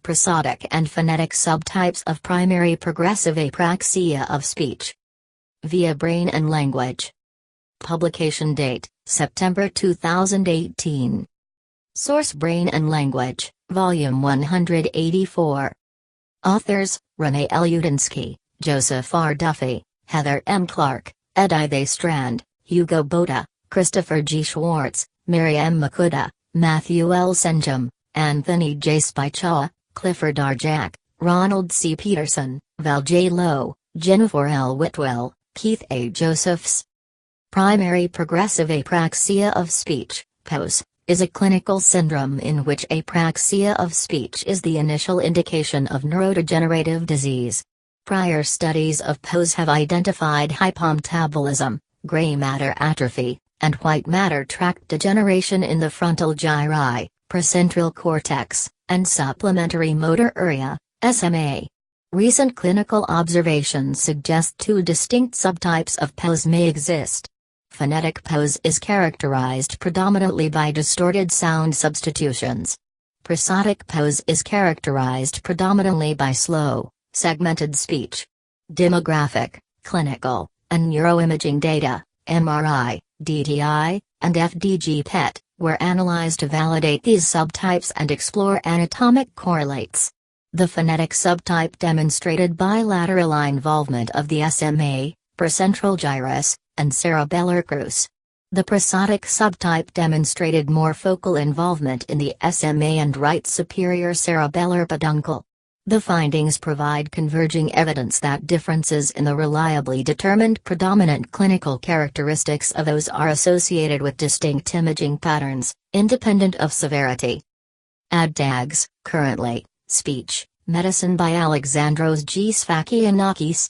Prosodic and phonetic subtypes of primary progressive apraxia of speech. Via Brain and Language. Publication date, September 2018. Source: Brain and Language, Volume 184. Authors: Rene L. Utianski, Joseph R. Duffy, Heather M. Clark, Edythe Strand, Hugo Botha, Christopher G. Schwarz, Miriam Machulda, Matthew L. Senjem, Anthony J. Spychalla, Clifford R. Jack, Ronald C. Petersen, Val J. Lowe, Jennifer L. Whitwell, Keith A. Josephs. Primary progressive apraxia of speech, PPAOS, is a clinical syndrome in which apraxia of speech is the initial indication of neurodegenerative disease. Prior studies of PPAOS have identified hypometabolism, gray matter atrophy, and white matter tract degeneration in the frontal gyri, precentral cortex, and supplementary motor area, SMA. Recent clinical observations suggest two distinct subtypes of PPAOS may exist. Phonetic PPAOS is characterized predominantly by distorted sound substitutions. Prosodic PPAOS is characterized predominantly by slow, segmented speech. Demographic, clinical, and neuroimaging data, MRI, DTI, and FDG-PET, were analyzed to validate these subtypes and explore anatomic correlates. The phonetic subtype demonstrated bilateral involvement of the SMA, precentral gyrus, and cerebellar crus. The prosodic subtype demonstrated more focal involvement in the SMA and right superior cerebellar peduncle. The findings provide converging evidence that differences in the reliably determined predominant clinical characteristics of those are associated with distinct imaging patterns, independent of severity. Tags, currently, Speech, Medicine by Alexandros G. Sfakianakis,